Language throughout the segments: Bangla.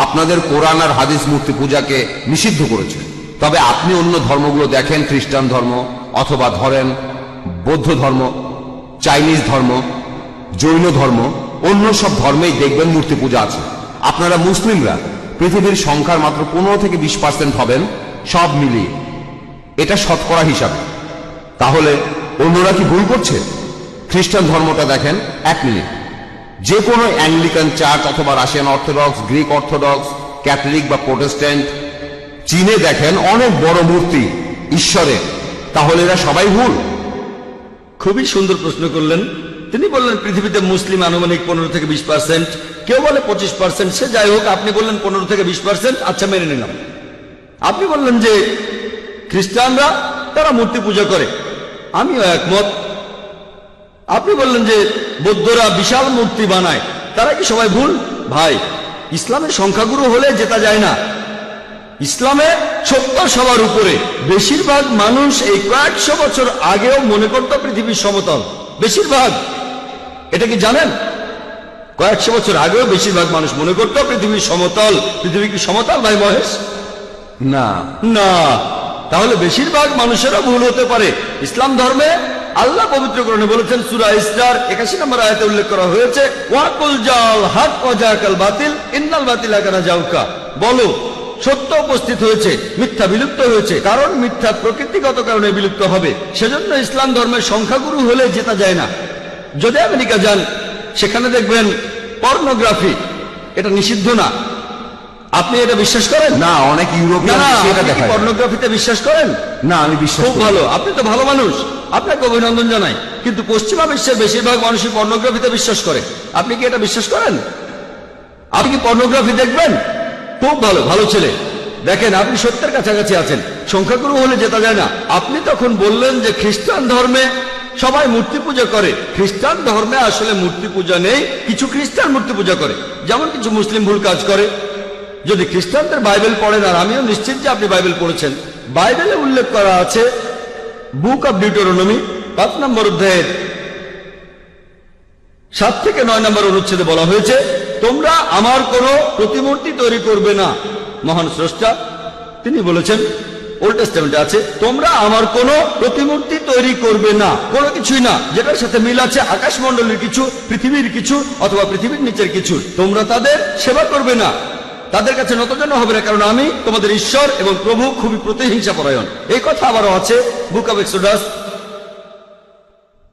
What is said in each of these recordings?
আপনাদের কোরআন আর হাদিস মূর্তি পূজাকে নিষিদ্ধ করেছে। তবে আপনি অন্য ধর্মগুলো দেখেন, খ্রিস্টান ধর্ম অথবা ধরেন বৌদ্ধ ধর্ম, চাইনিজ ধর্ম, জৈন ধর্ম, অন্য সব ধর্মেই দেখবেন মূর্তি পূজা আছে। আপনারা মুসলিমরা পৃথিবীর সংখ্যার মাত্র 15 থেকে 20% হবেন সব মিলিয়ে, এটা শতকরা হিসাবে। তাহলে অন্যরা কি ভুল করছে? খ্রিস্টান ধর্মটা দেখেন 1 মিনিট, যে কোনো অ্যাংলিকান চার্চ অথবা Russian orthodox, Greek orthodox, Catholic বা প্রোটেস্ট্যান্ট, চীনে দেখেন অনেক বড় মূর্তি ঈশ্বরের। তাহলে এরা সবাই ভুল? খুবই সুন্দর প্রশ্ন করলেন। তিনি বললেন পৃথিবীতে মুসলিম আনুমানিক 15 থেকে 20%, কেউ বলে 25%, সে যাই হোক, আপনি বললেন 15 থেকে 20%, আচ্ছা মেনে নিলাম। আপনি বললেন যে খ্রিস্টানরা তারা মূর্তি পূজা করে, আমিও একমত। আপনি বললেন যে বৌদ্ধরা বিশাল মূর্তি বানায়, তারা কি সবাই ভুল? ভাই, ইসলামের সংখ্যাগুরু হলে জেতা যায় না। ইসলামে 70 সবার উপরে। বেশিরভাগ মানুষ এই কয়েকশো বছর আগেও মনে করত পৃথিবীর সমতল, বেশিরভাগ। এটা কি জানেন? কয়েকশো বছর আগেও বেশিরভাগ মানুষ মনে করত পৃথিবীর সমতল। পৃথিবী কি সমতল ভাই মহেশ? না না। তাহলে বেশিরভাগ মানুষেরও ভুল হতে পারে। ইসলাম ধর্মে আল্লাহ পবিত্রকরণে বলেছেন, সূরা ইসরার 81 নম্বর আয়াতে উল্লেখ করা হয়েছে, ওয়াকুল জাল হক ওয়া জাকাল বাতিল ইন্নাল বাতিলা কানা জাউকা। বলো, সত্য উপস্থিত হয়েছে, মিথ্যা বিলুপ্ত হয়েছে, কারণ মিথ্যা প্রকৃতিগত কারণে বিলুপ্ত হবে। সেজন্য ইসলাম ধর্মের সংখ্যাগুরু হলে জেতা যায় না। যদি আমেরিকা যান, সেখানে দেখবেন পর্নোগ্রাফি, এটা নিষিদ্ধ না। আপনি এটা বিশ্বাস করেন? না, অনেক ইউরোপিয়ান এটা দেখায়। পর্নোগ্রাফিতে বিশ্বাস করেন? না, আমি বিশ্বাস খুব করি। ভালো, আপনি তো ভালো মানুষ, আপনাকে অভিনন্দন জানাই। কিন্তু পশ্চিমা বিশ্বের বেশিরভাগ মানুষই পর্নোগ্রাফিতে বিশ্বাস করে। আপনি কি এটা বিশ্বাস করেন? আপনি কি পর্নোগ্রাফি দেখবেন? খুব ভালো, ভালো ছেলে। দেখেন, আপনি সত্যের কাছাকাছি আছেন। সংখ্যাগুরু হলে জেতা যায় না। আপনি তখন বললেন যে খ্রিস্টান ধর্মে সবাই মূর্তি পূজা করে। খ্রিস্টান ধর্মে আসলে মূর্তি পূজা নেই, কিছু খ্রিস্টান মূর্তি পূজা করে, যেমন কিছু মুসলিম ভুল কাজ করে। যদি খ্রিস্টানদের বাইবেল পড়েন, আর আমিও নিশ্চিত যে আপনি বাইবেল পড়েছেন, বাইবেলে উল্লেখ করা আছে, বুক অব ডিউটেরোনমি 5 নম্বর অধ্যায়ের 7 থেকে 9 নম্বর অনুচ্ছেদে বলা হয়েছে, তোমরা আমার কোনো প্রতিমূর্তি তৈরি করবে না। মহান স্রষ্টা তিনি বলেছেন, ওল্ড টেস্টামেন্টে আছে, তোমরা আমার কোনো প্রতিমূর্তি তৈরি করবে না, কোনো কিছুই না যেটার সাথে মিল আছে আকাশমণ্ডলের কিছু, পৃথিবীর কিছু, অথবা পৃথিবীর নিচের কিছু। তোমরা তাদের সেবা করবে না, তাদের কাছে নতজানু হবে না, কারণ আমি তোমাদের ঈশ্বর এবং প্রভু খুবই প্রতিহিংসা পরায়ণ। এই কথা আবারও আছে বুক অব এক্সোডাস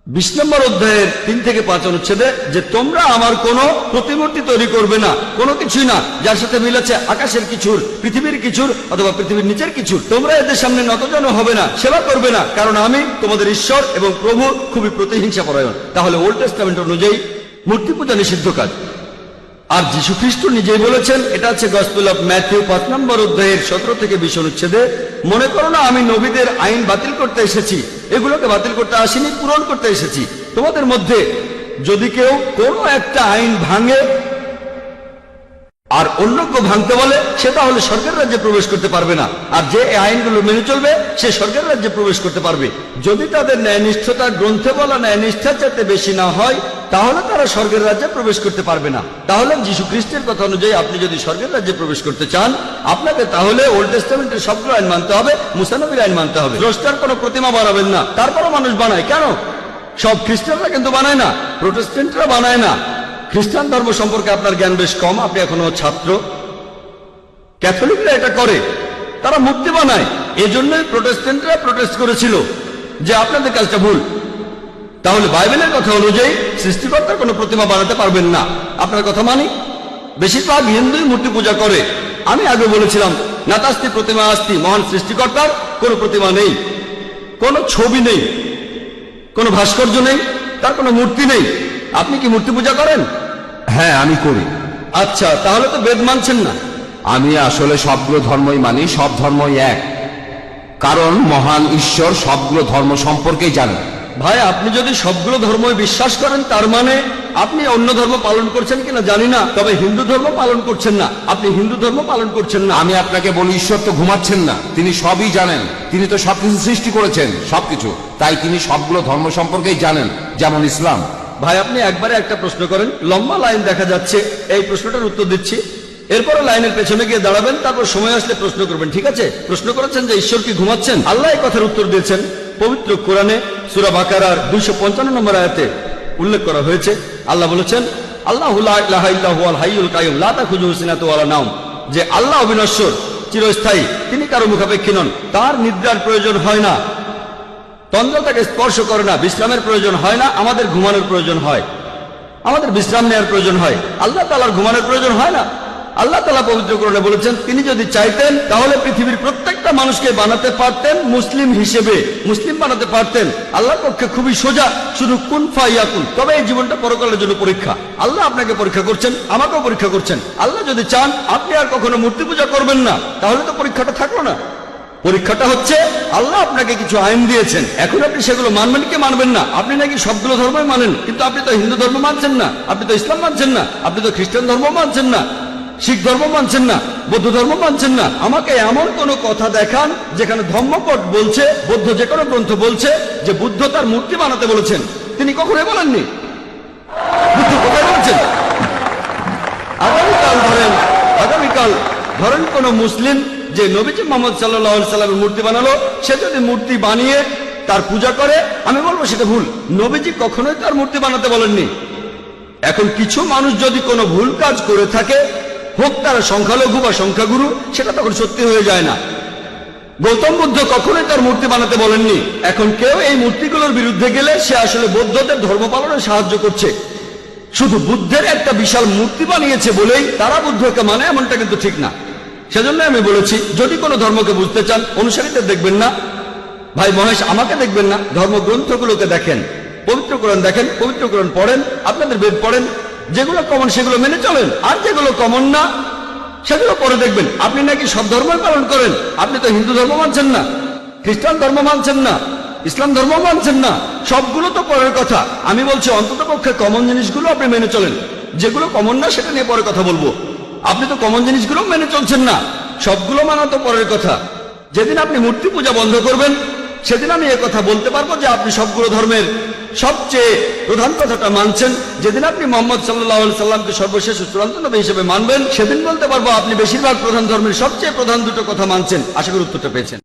20 নম্বর অধ্যায়ের 3 থেকে 5 অনুচ্ছেদে, যে তোমরা আমার কোনো প্রতিমূর্তি তৈরি করবে না, কোনো কিছুই না যার সাথে মিল আছে আকাশের কিছুর, পৃথিবীর কিছুর, অথবা পৃথিবীর নিচের কিছুর। তোমরা এদের সামনে নতজানু হবে না, সেবা করবে না, কারণ আমি তোমাদের ঈশ্বর এবং প্রভু খুবই প্রতিহিংসা পরায়ণ। তাহলে ওল্ড টেস্টামেন্ট অনুযায়ী মূর্তি পূজা নিষিদ্ধ কাজ। আর যীশু খ্রিস্ট নিজেই বলেছেন, এটা আছে গসপেল অফ ম্যাথিউ 5 নম্বর অধ্যায়ের 17 থেকে 20 অনুচ্ছেদে, মনে করো না আমি নবীদের আইন বাতিল করতে এসেছি, এগুলোকে বাতিল করতে আসিনি, পূরণ করতে এসেছি। তোমাদের মধ্যে যদি কেউ কোনো একটা আইন ভাঙে আর অন্য কেউ ভাঙতে বলে, সে তাহলে স্বর্গের রাজ্যে প্রবেশ করতে পারবে না। আর যে এই আইনগুলো মেনে চলবে, সে স্বর্গের রাজ্যে প্রবেশ করতে পারবে। যদি তাদের ন্যায়নিষ্ঠতা গ্রন্থে বলা ন্যায়নিষ্ঠার চাইতে বেশি না হয়, তাহলে তারা স্বর্গের রাজ্যে প্রবেশ করতে পারবে না। তাহলে যীশু খ্রিস্টের কথা অনুযায়ী আপনি যদি স্বর্গের রাজ্যে প্রবেশ করতে চান, আপনাকে তাহলে ওল্ড টেস্টামেন্টের সবগুলো আইন মানতে হবে, মুসা নবীর আইন মানতে হবে। স্রষ্টার কোনো প্রতিমা বানাবেন না। তারপরও মানুষ বানায়, কেন? সব খ্রিস্টানরা কিন্তু বানায় না, প্রোটেস্ট্যান্টরা বানায় না। খ্রিস্টান ধর্ম সম্পর্কে আপনার জ্ঞান বেশ কম, আপনি এখনো ছাত্র। ক্যাথলিকরা এটা করে, তারা মূর্তি বানায়। এজন্যই প্রোটেস্ট্যান্টরা প্রোটেস্ট করেছিল যে আপনাদের কাজটা ভুল। তাহলে বাইবেলের কথা অনুযায়ী সৃষ্টিকর্তার কোনো প্রতিমা বানাতে পারবেন না। আপনার কথা মানি? বেশিরভাগ হিন্দুই মূর্তি পূজা করে। আমি আগে বলেছিলাম, নাতাস্তি প্রতিমা আস্তি, মহান সৃষ্টিকর্তার কোনো প্রতিমা নেই, কোনো ছবি নেই, কোনো ভাস্কর্য নেই, তার কোনো মূর্তি নেই। আপনি কি মূর্তি পূজা করেন? হ্যাঁ, আমি করি। আচ্ছা, তাহলে তো বেদ মানছেন না। আমি আসলে সবগুলো ধর্মই মানি, সব ধর্মই এক, কারণ মহান ঈশ্বর সবগুলো ধর্ম সম্পর্কেই জানেন। ভাই, আপনি যদি সবগুলো ধর্মই বিশ্বাস করেন, তার মানে আপনি অন্য ধর্ম পালন করছেন কিনা জানি না, তবে হিন্দু ধর্ম পালন করছেন না। আপনি হিন্দু ধর্ম পালন করছেন না। আমি আপনাকে বলি, ঈশ্বর তো ঘুমাচ্ছেন না, তিনি সবই জানেন। তিনি তো সবকিছু সৃষ্টি করেছেন, সবকিছু। তাই তিনি সবগুলো ধর্ম সম্পর্কেই জানেন, যেমন ইসলাম। ভাই, আপনি একবারে একটা প্রশ্ন করেন, লম্বা লাইন দেখা যাচ্ছে, এই প্রশ্নটার উত্তর দিচ্ছি। এরপরে লাইনের পেছনে গিয়ে দাঁড়াবেন, তারপর সময় আসলে প্রশ্ন করবেন, ঠিক আছে? প্রশ্ন করেছেন যে ঈশ্বর কি ঘুমাচ্ছেন? আল্লাহ এই কথার উত্তর দিয়েছেন পবিত্র কোরআনে সূরা বাকারার 255 নম্বর আয়াতে উল্লেখ করা হয়েছে। আল্লাহ বলেছেন, আল্লাহু লা ইলাহা ইল্লা হুয়াল হাইয়ুল কাইয়ুম লা তাখুযুহু সিনাতুন ওয়ালা নাওম, যে আল্লাহ অবিনশ্বর, চিরস্থায়ী, তিনি কারো মুখাপেক্ষী নন, তার নিদ্রার প্রয়োজন হয় না, তন্দ্রা তাকে স্পর্শ করে না, বিশ্রামের প্রয়োজন হয় না। আমাদের ঘুমানোর প্রয়োজন হয়, আমাদের বিশ্রাম নেওয়ার প্রয়োজন হয়, আল্লাহ তাআলার ঘুমানোর প্রয়োজন হয় না। আল্লাহ তাআলা পবিত্র কোরআনে বলেছেন, তিনি যদি চাইতেন তাহলে পৃথিবীর প্রত্যেকটা মানুষকে বানাতে পারতেন মুসলিম হিসেবে, মুসলিম বানাতে পারতেন। আল্লাহর পক্ষে খুবই সোজা, শুধু কুন ফায়াকুন। তবে এই জীবনটা পরকালের জন্য পরীক্ষা। আল্লাহ আপনাকে পরীক্ষা করছেন, আমাকেও পরীক্ষা করছেন। আল্লাহ যদি চান আপনি আর কখনো মূর্তি পূজা করবেন না, তাহলে তো পরীক্ষাটা থাকলো না। পরীক্ষাটা হচ্ছে আল্লাহ আপনাকে কিছু আইন দিয়েছেন, এখন আপনি সেগুলো মানবেন কি মানবেন না। আপনি নাকি সবগুলো ধর্মই মানেন, কিন্তু আপনি তো হিন্দু ধর্ম মানছেন না, আপনি তো ইসলাম মানছেন না, আপনি তো খ্রিস্টান ধর্ম মানছেন না, শিখ ধর্ম মানছেন না, বৌদ্ধ ধর্ম মানছেন না। আমাকে এমন কোন কথা দেখান যেখানে ধর্মপট বলছে, বৌদ্ধ যে কোনো গ্রন্থ বলছে যে বুদ্ধ তার মূর্তি বানাতে বলেছেন। তিনি কখনোই বলেননি। বুদ্ধ কোথায় বলেছেন? আগামীকাল ধরেন কোন মুসলিম যে নবীজি মুহাম্মদ সাল্লাল্লাহু আলাইহি সাল্লামের মূর্তি বানালো, সে যদি মূর্তি বানিয়ে তার পূজা করে, আমি বলবো সেটা ভুল। নবীজি কখনোই তার মূর্তি বানাতে বলেননি। এখন কিছু মানুষ যদি কোনো ভুল কাজ করে থাকে, হোক তারা সংখ্যালঘু বা সংখ্যাগুরু, সেটা তখন সত্যি হয়ে যায় না। গৌতম বুদ্ধ কখনোই তার মূর্তি বানাতে বলেননি। এখন কেউ এই মূর্তিগুলোর বিরুদ্ধে গেলে সে আসলে বৌদ্ধদের ধর্ম পালনে সাহায্য করছে। শুধু বুদ্ধের একটা বিশাল মূর্তি বানিয়েছে বলেই তারা বুদ্ধকে মানে, এমনটা কিন্তু ঠিক না। সেজন্য আমি বলেছি, যদি কোনো ধর্মকে বুঝতে চান, অনুসারীদের দেখবেন না, ভাই মহেশ আমাকে দেখবেন না, ধর্মগ্রন্থগুলোকে দেখেন, পবিত্র কোরআন দেখেন, পবিত্র কোরআন পড়েন, আপনাদের বেদ পড়েন, যেগুলো কমন সেগুলো মেনে চলেন, আর যেগুলো কমন না সেগুলো পরে দেখবেন। আপনি নাকি সব ধর্মই পালন করেন, আপনি তো হিন্দু ধর্ম মানছেন না, খ্রিস্টান ধর্ম মানছেন না, ইসলাম ধর্ম মানছেন না, সবগুলো তো পরের কথা। আমি বলছি অন্তত পক্ষে কমন জিনিসগুলো আপনি মেনে চলেন, যেগুলো কমন না সেটা নিয়ে পরে কথা বলবো। আপনি তো কমন জিনিসগুলো মেনে চলছেন না, সবগুলো মানা তো পরের কথা। যেদিন আপনি মূর্তি পূজা বন্ধ করবেন, সেদিন আমি কথা বলতে পারবো যে আপনি সবগুলো ধর্মের সবচেয়ে প্রধান কথাটা মানছেন। যেদিন আপনি মুহাম্মদ সাল্লাল্লাহু আলাইহি সাল্লামকে সর্বশেষ চূড়ান্ত নবী হিসেবে মানবেন, সেদিন বলতে পারবো আপনি বেশিরভাগ প্রধান ধর্মের সবচেয়ে প্রধান দুটো কথা মানছেন। আশা করি উত্তরটা পেয়েছেন।